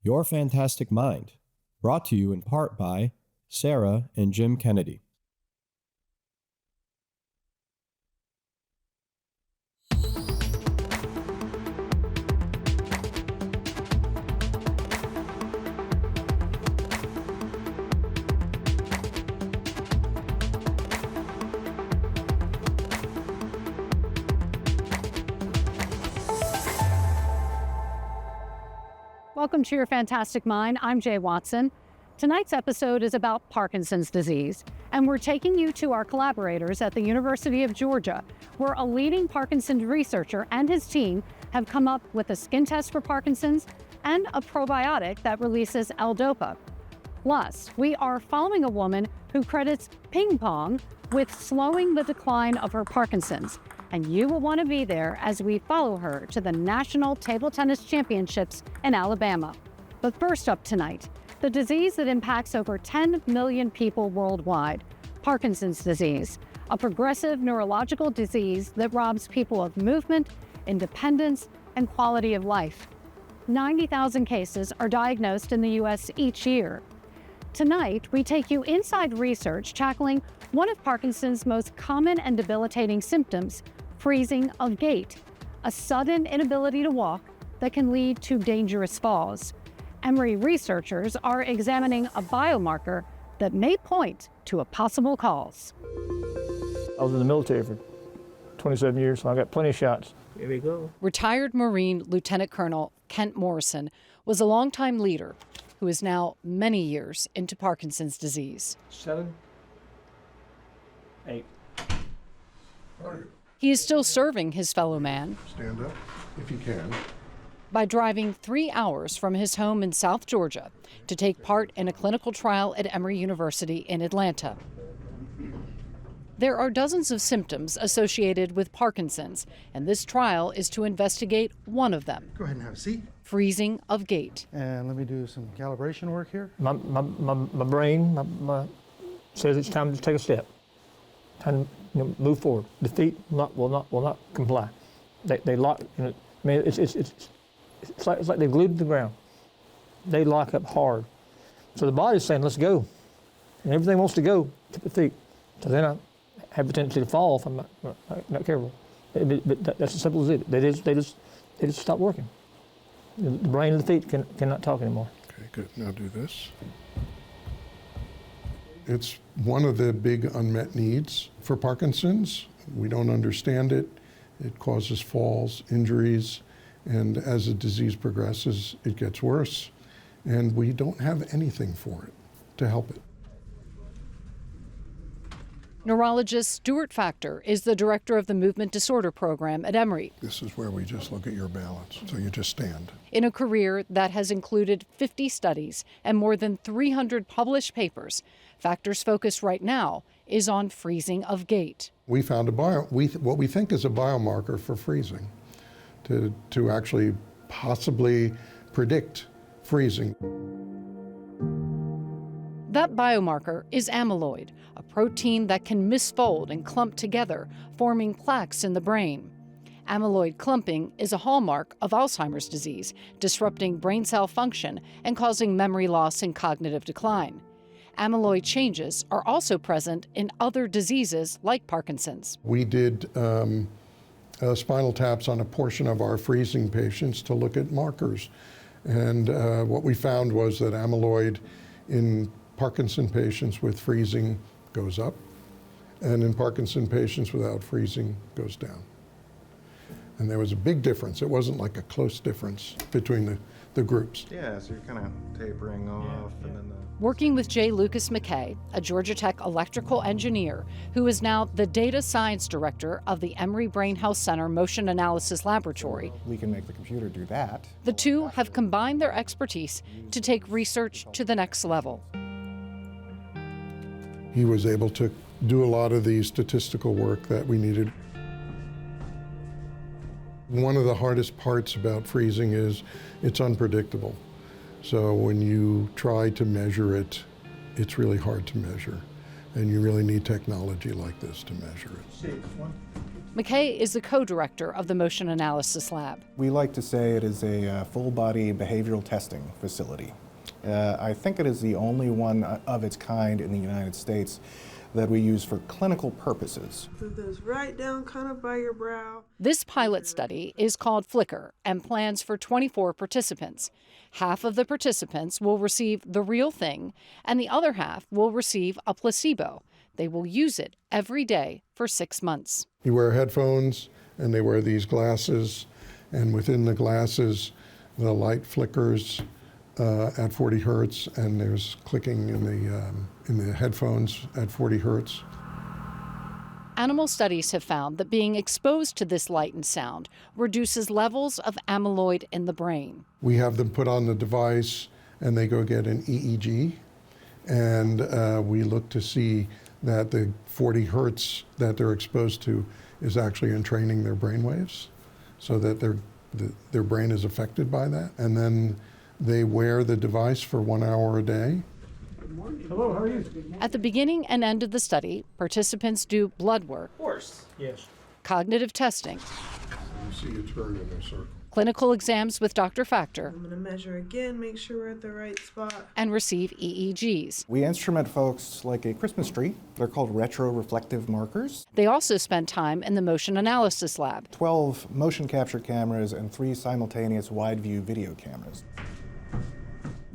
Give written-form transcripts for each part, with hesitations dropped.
Your Fantastic Mind, brought to you in part by Sarah and Jim Kennedy. Welcome to Your Fantastic Mind. I'm Jay Watson. Tonight's episode is about Parkinson's disease, and we're taking you to our collaborators at the University of Georgia, where a leading Parkinson's researcher and his team have come up with a skin test for Parkinson's and a probiotic that releases L-dopa. Plus, we are following a woman who credits Pong with slowing the decline of her Parkinson's. And you will want to be there as we follow her to the National Table Tennis Championships in Alabama. But first up tonight, the disease that impacts over 10 million people worldwide, Parkinson's disease, a progressive neurological disease that robs people of movement, independence, and quality of life. 90,000 cases are diagnosed in the U.S. each year. Tonight, we take you inside research tackling one of Parkinson's most common and debilitating symptoms, freezing of gait, a sudden inability to walk that can lead to dangerous falls. Emory researchers are examining a biomarker that may point to a possible cause. I was in the military for 27 years, so I got plenty of shots. Here we go. Retired Marine Lieutenant Colonel Kent Morrison was a longtime leader who is now many years into Parkinson's disease. 7, 8. He is still serving his fellow man. Stand up if you can. By driving 3 hours from his home in South Georgia to take part in a clinical trial at Emory University in Atlanta. There are dozens of symptoms associated with Parkinson's, and this trial is to investigate one of them. Go ahead and have a seat. Freezing of gait. And let me do some calibration work here. My brain says it's time to take a step. Time to move forward. The feet will not comply. They lock. I mean, it's like they're glued to the ground. They lock up hard. So the body's saying, "Let's go," and everything wants to go to the feet. So then I have the tendency to fall if I'm not careful. But that's as simple as it. They just stop working. The brain and the feet cannot talk anymore. Okay, good. Now do this. It's one of the big unmet needs for Parkinson's. We don't understand it. It causes falls, injuries, and as the disease progresses, it gets worse. And we don't have anything for it to help it. Neurologist Stuart Factor is the director of the Movement Disorder Program at Emory. This is where we just look at your balance, so you just stand. In a career that has included 50 studies and more than 300 published papers, Factor's focus right now is on freezing of gait. We found what we think is a biomarker for freezing to actually possibly predict freezing. That biomarker is amyloid, a protein that can misfold and clump together, forming plaques in the brain. Amyloid clumping is a hallmark of Alzheimer's disease, disrupting brain cell function and causing memory loss and cognitive decline. Amyloid changes are also present in other diseases like Parkinson's. We did spinal taps on a portion of our freezing patients to look at markers. And what we found was that amyloid in Parkinson patients with freezing goes up, and in Parkinson patients without freezing goes down. And there was a big difference. It wasn't like a close difference between the groups. Yeah, so you're kind of tapering off, and then Working with J. Lucas McKay, a Georgia Tech electrical engineer who is now the data science director of the Emory Brain Health Center Motion Analysis Laboratory. We can make the computer do that. The two have combined their expertise to take research to the next level. He was able to do a lot of the statistical work that we needed. One of the hardest parts about freezing is it's unpredictable. So when you try to measure it, it's really hard to measure. And you really need technology like this to measure it. McKay is the co-director of the Motion Analysis Lab. We like to say it is a full-body behavioral testing facility. I think it is the only one of its kind in the United States that we use for clinical purposes. Put those right down kind of by your brow. This pilot study is called Flicker and plans for 24 participants. Half of the participants will receive the real thing, and the other half will receive a placebo. They will use it every day for 6 months. You wear headphones, and they wear these glasses, and within the glasses, the light flickers at 40 hertz, and there's clicking in the headphones at 40 hertz. Animal studies have found that being exposed to this light and sound reduces levels of amyloid in the brain. We have them put on the device, and they go get an EEG, and we look to see that the 40 hertz that they're exposed to is actually entraining their brain waves, so that their brain is affected by that. And then they wear the device for 1 hour a day. Hello, how are you? At the beginning and end of the study, participants do blood work, Yes. cognitive testing, You see a turn in a circle. clinical exams with Dr. Factor, I'm gonna measure again, make sure we're at the right spot. and receive EEGs. We instrument folks like a Christmas tree. They're called retroreflective markers. They also spend time in the Motion Analysis Lab. 12 motion capture cameras and 3 simultaneous wide-view video cameras.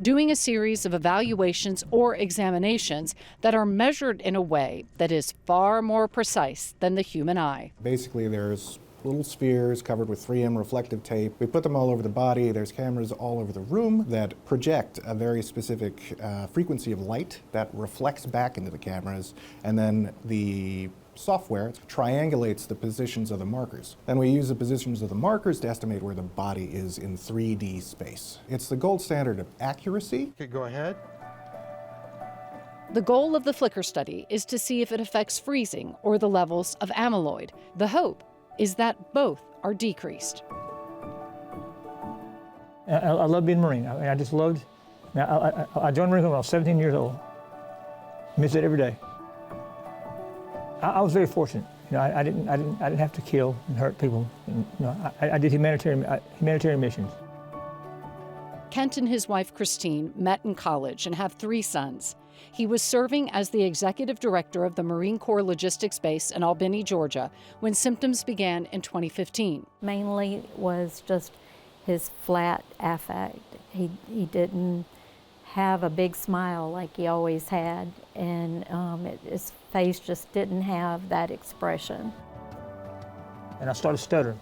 Doing a series of evaluations or examinations that are measured in a way that is far more precise than the human eye. Basically, there's little spheres covered with 3M reflective tape. We put them all over the body. There's cameras all over the room that project a very specific frequency of light that reflects back into the cameras, and then the software triangulates the positions of the markers. Then we use the positions of the markers to estimate where the body is in 3D space. It's the gold standard of accuracy. Okay, go ahead. The goal of the Flicker study is to see if it affects freezing or the levels of amyloid. The hope is that both are decreased. I love being a Marine. I just loved. I joined the Marine Corps when I was 17 years old. Miss it every day. I was very fortunate. You know, I didn't have to kill and hurt people. And, you know, I did humanitarian missions. Kent and his wife Christine met in college and have 3 sons. He was serving as the executive director of the Marine Corps Logistics Base in Albany, Georgia, when symptoms began in 2015. Mainly was just his flat affect. He didn't have a big smile like he always had, and his face just didn't have that expression. And I started stuttering.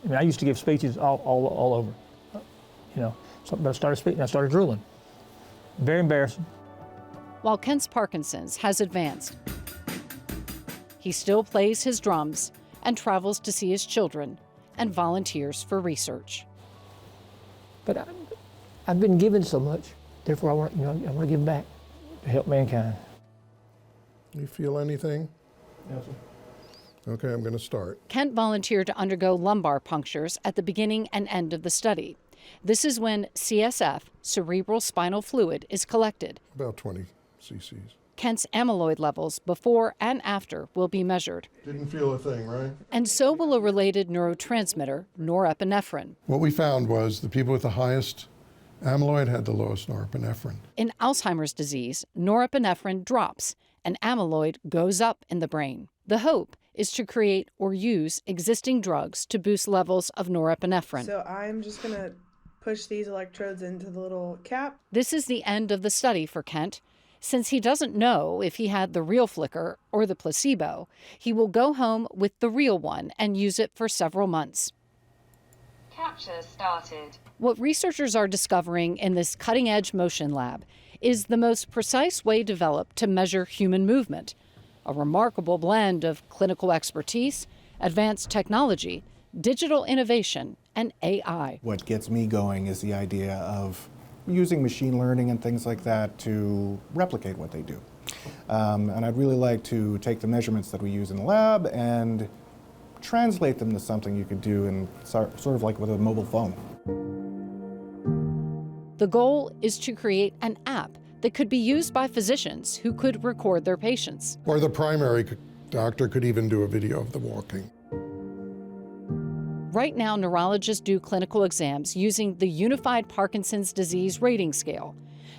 I mean, I used to give speeches all over, you know. But I started speaking, I started drooling. Very embarrassing. While Kent's Parkinson's has advanced, he still plays his drums and travels to see his children and volunteers for research. But I've been given so much, therefore I want to give back to help mankind. You feel anything? Yes, sir. Okay, I'm going to start. Kent volunteered to undergo lumbar punctures at the beginning and end of the study. This is when CSF, cerebral spinal fluid, is collected. About 20 cc's. Kent's amyloid levels before and after will be measured. Didn't feel a thing, right? And so will a related neurotransmitter, norepinephrine. What we found was the people with the highest amyloid had the lowest norepinephrine. In Alzheimer's disease, norepinephrine drops and amyloid goes up in the brain. The hope is to create or use existing drugs to boost levels of norepinephrine. So I'm just gonna push these electrodes into the little cap. This is the end of the study for Kent. Since he doesn't know if he had the real flicker or the placebo, he will go home with the real one and use it for several months. Capture started. What researchers are discovering in this cutting-edge motion lab is the most precise way developed to measure human movement, a remarkable blend of clinical expertise, advanced technology, digital innovation, and AI. What gets me going is the idea of using machine learning and things like that to replicate what they do. And I'd really like to take the measurements that we use in the lab and translate them to something you could do in sort of like with a mobile phone. The goal is to create an app that could be used by physicians who could record their patients. Or the primary Doctor could even do a video of the walking. Right now, neurologists do clinical exams using the Unified Parkinson's Disease Rating Scale.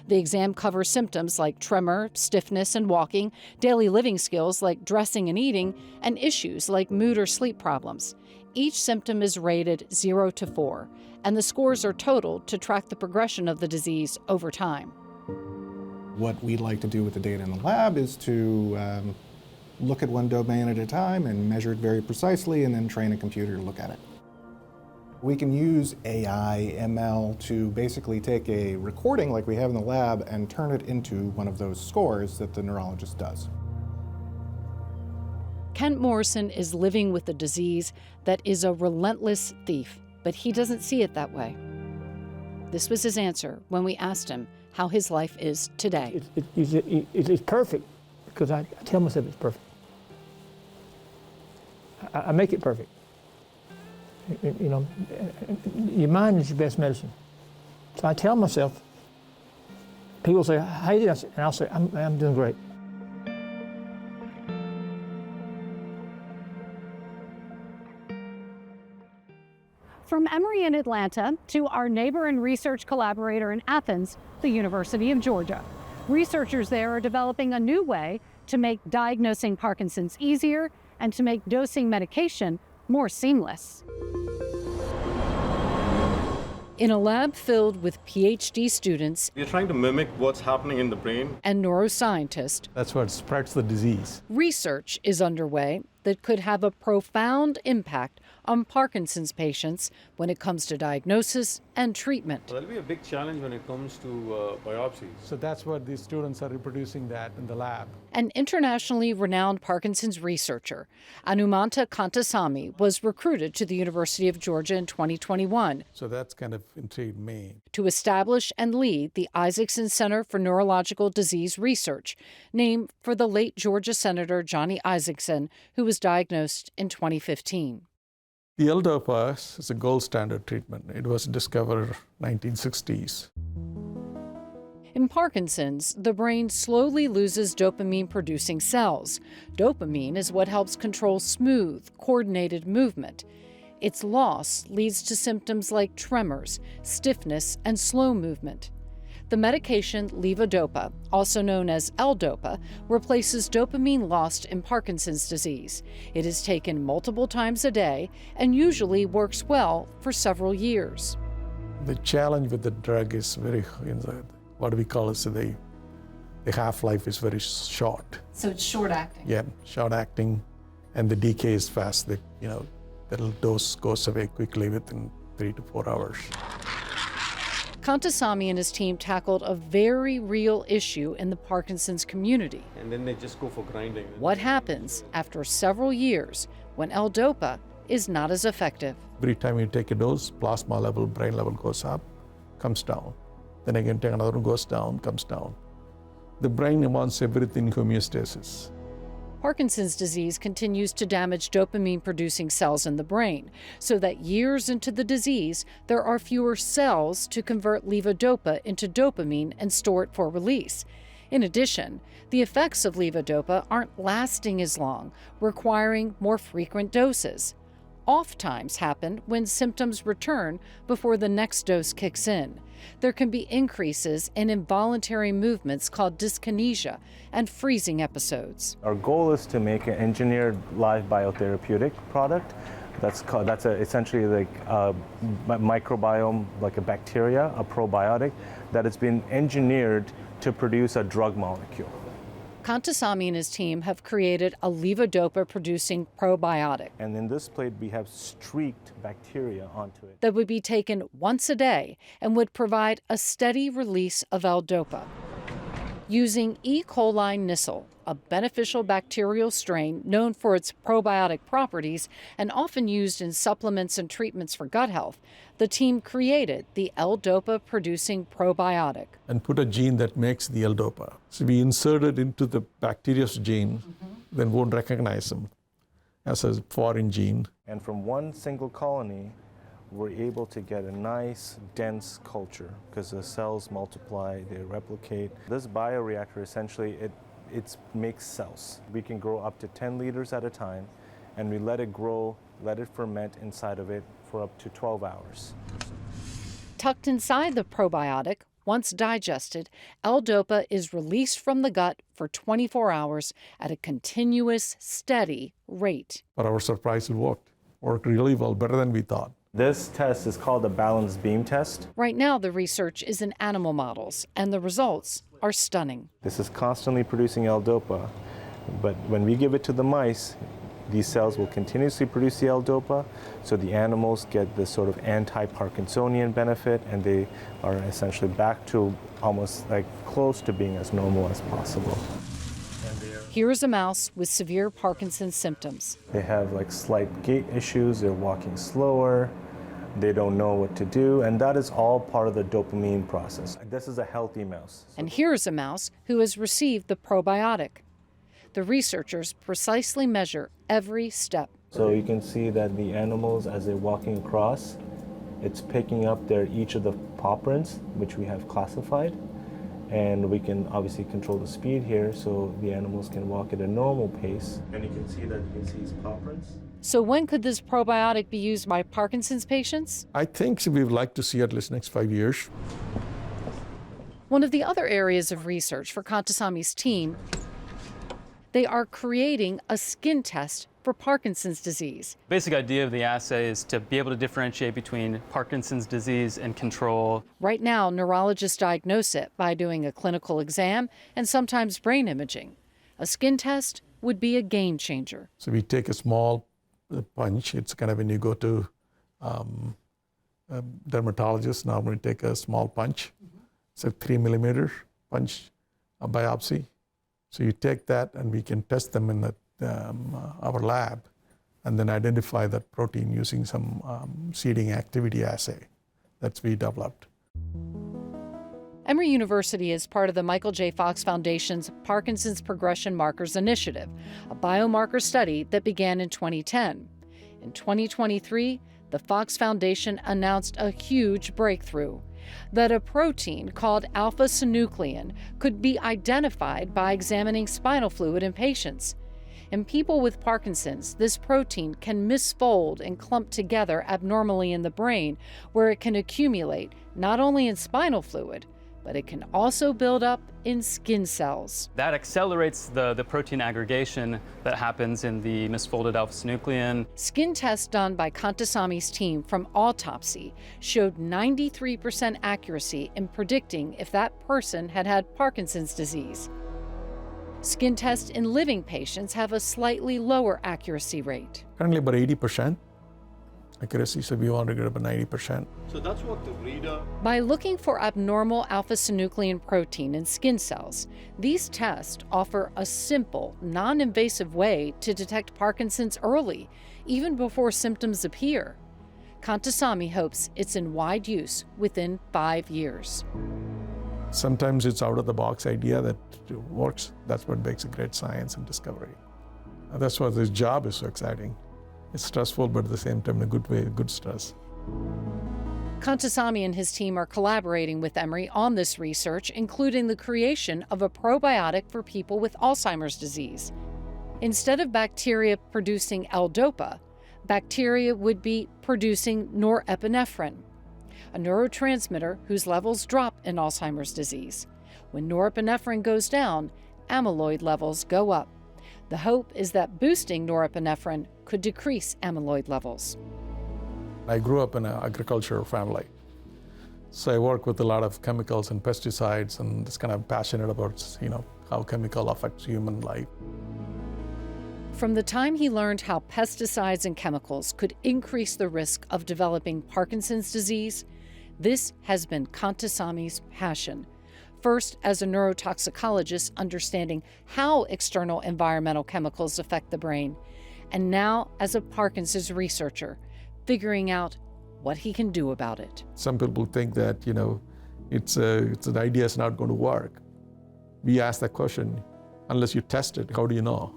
The exam covers symptoms like tremor, stiffness, and walking, daily living skills like dressing and eating, and issues like mood or sleep problems. Each symptom is rated 0 to 4, and the scores are totaled to track the progression of the disease over time. What we like to do with the data in the lab is to look at one domain at a time and measure it very precisely, and then train a computer to look at it. We can use AI, ML to basically take a recording like we have in the lab and turn it into one of those scores that the neurologist does. Kent Morrison is living with a disease that is a relentless thief, but he doesn't see it that way. This was his answer when we asked him how his life is today. It's perfect because I tell myself it's perfect. I make it perfect. You know, your mind is your best medicine. So I tell myself, people say, how you doing? And I'll say, I'm doing great. From Emory in Atlanta to our neighbor and research collaborator in Athens, the University of Georgia. Researchers there are developing a new way to make diagnosing Parkinson's easier and to make dosing medication more seamless. In a lab filled with PhD students, we're trying to mimic what's happening in the brain, and neuroscientists, that's what spreads the disease. Research is underway that could have a profound impact on Parkinson's patients when it comes to diagnosis and treatment. Well, that'll be a big challenge when it comes to biopsies. So that's what these students are reproducing that in the lab. An internationally renowned Parkinson's researcher, Anumanta Kantasamy, was recruited to the University of Georgia in 2021. So that's kind of intrigued me. To establish and lead the Isaacson Center for Neurological Disease Research, named for the late Georgia Senator Johnny Isaacson, who was diagnosed in 2015. The L-dopa is a gold standard treatment. It was discovered 1960s. In Parkinson's, the brain slowly loses dopamine-producing cells. Dopamine is what helps control smooth, coordinated movement. Its loss leads to symptoms like tremors, stiffness, and slow movement. The medication levodopa, also known as L-dopa, replaces dopamine lost in Parkinson's disease. It is taken multiple times a day and usually works well for several years. The challenge with the drug is very, what we call is the half-life is very short. So it's short-acting? Yeah, short-acting, and the decay is fast. The dose goes away quickly within 3 to 4 hours. Kantasamy and his team tackled a very real issue in the Parkinson's community. And then they just go for grinding. What happens after several years when L-dopa is not as effective? Every time you take a dose, plasma level, brain level goes up, comes down. Then again, take another one, goes down, comes down. The brain wants everything in homeostasis. Parkinson's disease continues to damage dopamine-producing cells in the brain, so that years into the disease, there are fewer cells to convert levodopa into dopamine and store it for release. In addition, the effects of levodopa aren't lasting as long, requiring more frequent doses. Off times happen when symptoms return before the next dose kicks in. There can be increases in involuntary movements called dyskinesia and freezing episodes. Our goal is to make an engineered live biotherapeutic product. That's essentially like a microbiome, like a bacteria, a probiotic, that has been engineered to produce a drug molecule. Kantasamy and his team have created a levodopa-producing probiotic. And in this plate, we have streaked bacteria onto it. That would be taken once a day and would provide a steady release of L-dopa. Using E. coli Nissl, a beneficial bacterial strain known for its probiotic properties and often used in supplements and treatments for gut health, the team created the L-dopa producing probiotic. And put a gene that makes the L-dopa. So we insert it into the bacteria's gene, then won't recognize them as a foreign gene. And from one single colony, we're able to get a nice, dense culture because the cells multiply, they replicate. This bioreactor essentially, it makes cells. We can grow up to 10 liters at a time, and we let it grow, let it ferment inside of it for up to 12 hours. Tucked inside the probiotic, once digested, L-dopa is released from the gut for 24 hours at a continuous, steady rate. But our surprise, it worked really well, better than we thought. This test is called the balanced beam test. Right now, the research is in animal models, and the results are stunning. This is constantly producing L-dopa, but when we give it to the mice, these cells will continuously produce the L-dopa, so the animals get this sort of anti-Parkinsonian benefit, and they are essentially back to almost like close to being as normal as possible. Here's a mouse with severe Parkinson's symptoms. They have like slight gait issues, they're walking slower, they don't know what to do, and that is all part of the dopamine process. This is a healthy mouse. And here's a mouse who has received the probiotic. The researchers precisely measure every step. So you can see that the animals, as they're walking across, it's picking up each of the paw prints, which we have classified. And we can obviously control the speed here so the animals can walk at a normal pace. And you can see his paw prints. So when could this probiotic be used by Parkinson's patients? I think we would like to see at least next 5 years. One of the other areas of research for Kantasami's team, they are creating a skin test for Parkinson's disease. Basic idea of the assay is to be able to differentiate between Parkinson's disease and control. Right now, neurologists diagnose it by doing a clinical exam and sometimes brain imaging. A skin test would be a game changer. So we take a small punch. It's kind of when you go to dermatologist, normally take a small punch. It's a 3 millimeter punch, a biopsy. So you take that and we can test them in our lab and then identify that protein using some seeding activity assay that's we developed. Emory University is part of the Michael J. Fox Foundation's Parkinson's Progression Markers Initiative, a biomarker study that began in 2010. In 2023, the Fox Foundation announced a huge breakthrough, that a protein called alpha-synuclein could be identified by examining spinal fluid in patients. In people with Parkinson's, this protein can misfold and clump together abnormally in the brain, where it can accumulate not only in spinal fluid, but it can also build up in skin cells. That accelerates the protein aggregation that happens in the misfolded alpha-synuclein. Skin tests done by Kantasami's team from Autopsy showed 93% accuracy in predicting if that person had had Parkinson's disease. Skin tests in living patients have a slightly lower accuracy rate. Currently about 80% accuracy, so we want to get up to 90%. So that's what the reader... By looking for abnormal alpha-synuclein protein in skin cells, these tests offer a simple, non-invasive way to detect Parkinson's early, even before symptoms appear. Kantasami hopes it's in wide use within 5 years. Sometimes it's out-of-the-box idea that works. That's what makes a great science and discovery. And that's why this job is so exciting. It's stressful, but at the same time in a good way, good stress. Kantasami and his team are collaborating with Emory on this research, including the creation of a probiotic for people with Alzheimer's disease. Instead of bacteria producing L-dopa, bacteria would be producing norepinephrine, a neurotransmitter whose levels drop in Alzheimer's disease. When norepinephrine goes down, amyloid levels go up. The hope is that boosting norepinephrine could decrease amyloid levels. I grew up in an agricultural family, so I work with a lot of chemicals and pesticides, and just kind of passionate about, how chemical affects human life. From the time he learned how pesticides and chemicals could increase the risk of developing Parkinson's disease, this has been Kantasami's passion. First, as a neurotoxicologist, understanding how external environmental chemicals affect the brain, and now as a Parkinson's researcher, figuring out what he can do about it. Some people think that, it's an idea is not going to work. We ask that question, unless you test it, how do you know?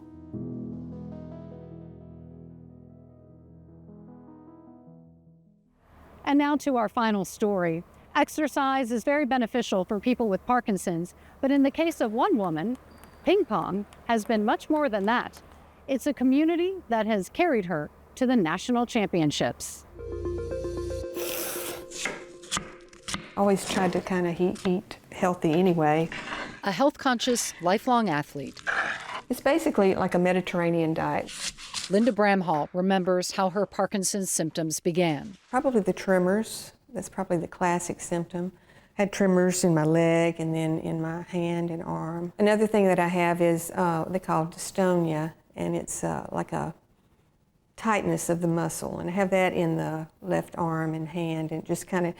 And now to our final story. Exercise is very beneficial for people with Parkinson's, but in the case of one woman, Ping pong has been much more than that. It's a community that has carried her to the national championships. Always tried to kind of eat healthy anyway. A health-conscious, lifelong athlete. It's basically like a Mediterranean diet. Linda Bramhall remembers how her Parkinson's symptoms began. Probably the tremors. That's probably the classic symptom. I had tremors in my leg and then in my hand and arm. Another thing that I have is they call dystonia, and it's like a tightness of the muscle. And I have that in the left arm and hand, and just kind of,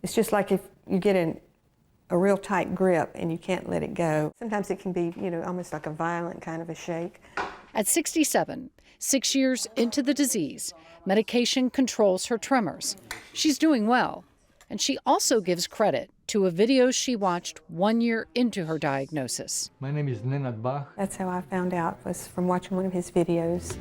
it's just like if you get a real tight grip and you can't let it go. Sometimes it can be, almost like a violent kind of a shake. At 67, 6 years into the disease, medication controls her tremors. She's doing well, and she also gives credit to a video she watched 1 year into her diagnosis. My name is Nenad Bach. That's how I found out, was from watching one of his videos.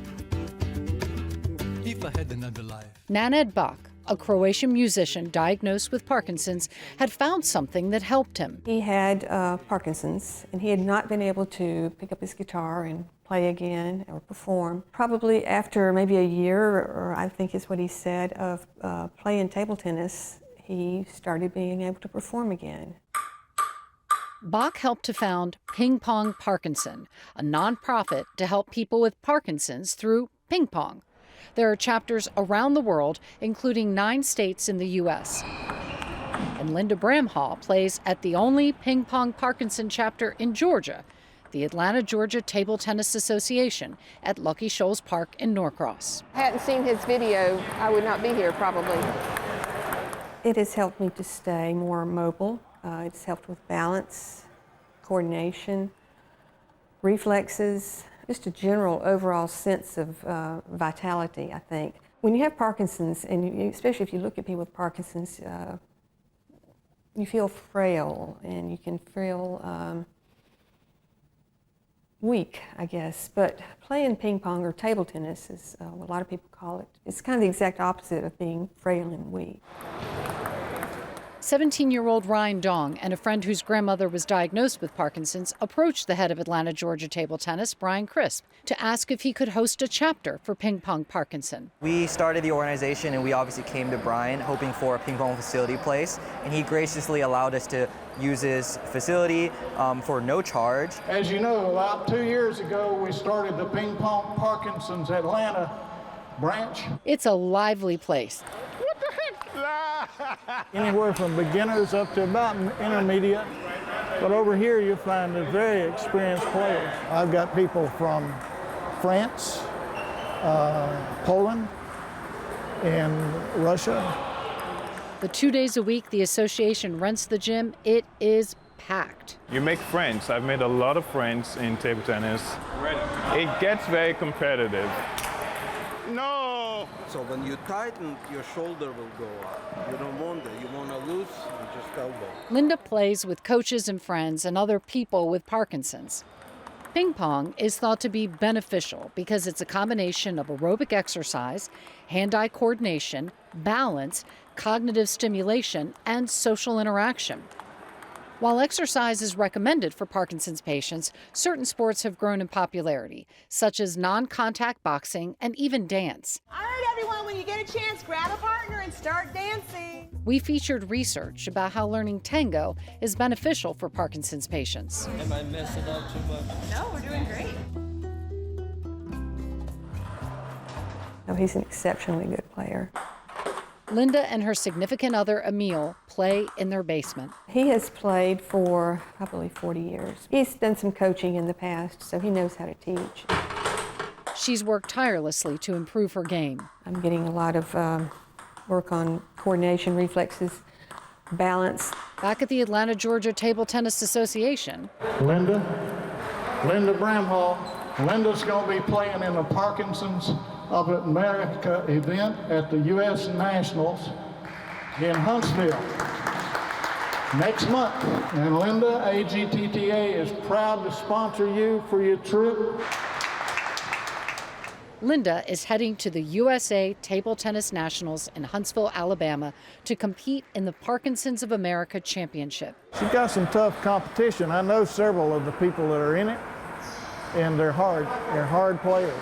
If I had another life. Nenad Bach, a Croatian musician diagnosed with Parkinson's, had found something that helped him. He had Parkinson's, and he had not been able to pick up his guitar and play again or perform. Probably after maybe a year, or I think is what he said, of playing table tennis, he started being able to perform again. Bach helped to found Ping Pong Parkinson, a nonprofit to help people with Parkinson's through ping pong. There are chapters around the world, including 9 states in the U.S. And Linda Bramhall plays at the only Ping Pong Parkinson chapter in Georgia, the Atlanta, Georgia Table Tennis Association at Lucky Shoals Park in Norcross. If I hadn't seen his video, I would not be here probably. It has helped me to stay more mobile. It's helped with balance, coordination, reflexes, just a general overall sense of vitality, I think. When you have Parkinson's, and especially if you look at people with Parkinson's, you feel frail and you can feel weak, I guess. But playing ping pong or table tennis, is what a lot of people call it, it's kind of the exact opposite of being frail and weak. 17-year-old Ryan Dong and a friend whose grandmother was diagnosed with Parkinson's approached the head of Atlanta, Georgia Table Tennis, Brian Crisp, to ask if he could host a chapter for Ping Pong Parkinson. We started the organization and we obviously came to Brian hoping for a ping pong facility place, and he graciously allowed us to use his facility for no charge. As you know, about 2 years ago, we started the Ping Pong Parkinson's Atlanta branch. It's a lively place. Anywhere from beginners up to about intermediate. But over here you find the very experienced players. I've got people from France, Poland, and Russia. The 2 days a week the association rents the gym, it is packed. You make friends. I've made a lot of friends in table tennis. It gets very competitive. No! So when you tighten, your shoulder will go up. You don't want that. You want to loose, you just elbow. Linda plays with coaches and friends and other people with Parkinson's. Ping pong is thought to be beneficial because it's a combination of aerobic exercise, hand-eye coordination, balance, cognitive stimulation, and social interaction. While exercise is recommended for Parkinson's patients, certain sports have grown in popularity, such as non-contact boxing and even dance. All right, everyone, when you get a chance, grab a partner and start dancing. We featured research about how learning tango is beneficial for Parkinson's patients. Am I messing up too much? No, we're doing great. Oh, he's an exceptionally good player. Linda and her significant other, Emil, play in their basement. He has played for probably 40 years. He's done some coaching in the past, so he knows how to teach. She's worked tirelessly to improve her game. I'm getting a lot of work on coordination, reflexes, balance. Back at the Atlanta, Georgia Table Tennis Association. Linda Bramhall. Linda's going to be playing in the Parkinson's of America event at the U.S. Nationals in Huntsville next month. And Linda, AGTTA is proud to sponsor you for your trip. Linda is heading to the USA Table Tennis Nationals in Huntsville, Alabama to compete in the Parkinson's of America Championship. She's got some tough competition. I know several of the people that are in it. and they're hard players.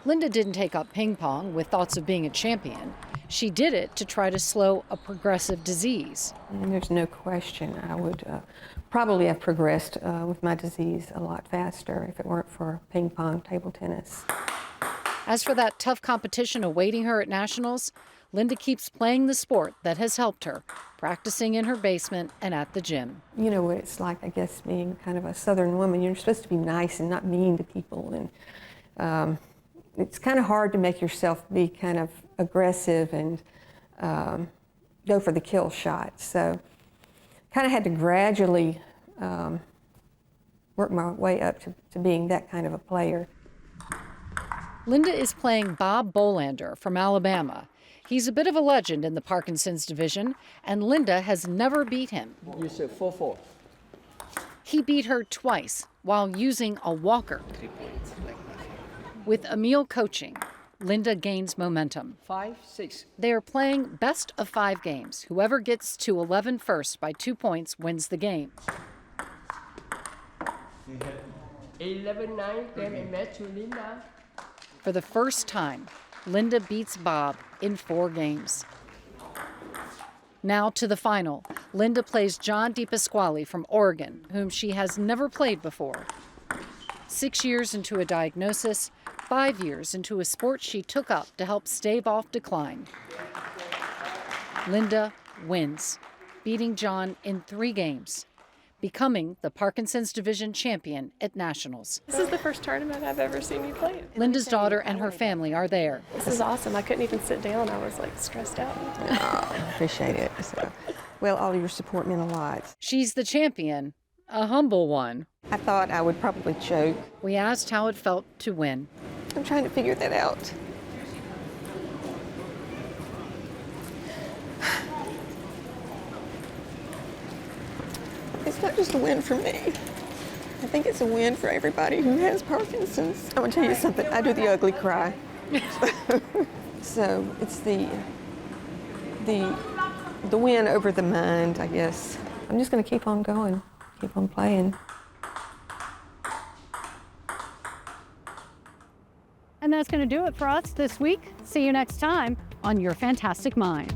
Linda didn't take up ping pong with thoughts of being a champion. She did it to try to slow a progressive disease. And there's no question I would probably have progressed with my disease a lot faster if it weren't for ping pong table tennis. As for that tough competition awaiting her at nationals, Linda keeps playing the sport that has helped her, practicing in her basement and at the gym. You know what it's like, I guess, being kind of a Southern woman. You're supposed to be nice and not mean to people, and it's kind of hard to make yourself be kind of aggressive and go for the kill shot. So kind of had to gradually work my way up to being that kind of a player. Linda is playing Bob Bolander from Alabama. He's a bit of a legend in the Parkinson's division, and Linda has never beat him. You said 4-4. He beat her twice while using a walker. With Emil coaching, Linda gains momentum. 5-6. They are playing best of 5 games. Whoever gets to 11 first by 2 points wins the game. 11-9, game a match to Linda. For the first time, Linda beats Bob in 4 games. Now to the final. Linda plays John DePasquale from Oregon, whom she has never played before. 6 years into a diagnosis, 5 years into a sport she took up to help stave off decline. Linda wins, beating John in 3 games, becoming the Parkinson's division champion at nationals. This is the first tournament I've ever seen you play. Linda's daughter and her family are there. This is awesome. I couldn't even sit down. I was like stressed out. Oh, appreciate it. So, well, all your support meant a lot. She's the champion, a humble one. I thought I would probably choke. We asked how it felt to win. I'm trying to figure that out. It's not just a win for me. I think it's a win for everybody who has Parkinson's. I'm gonna tell you something, I do the ugly cry. So it's the win over the mind, I guess. I'm just gonna keep on going, keep on playing. And that's going to do it for us this week. See you next time on Your Fantastic Mind.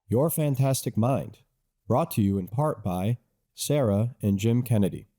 Your Fantastic Mind, brought to you in part by Sarah and Jim Kennedy.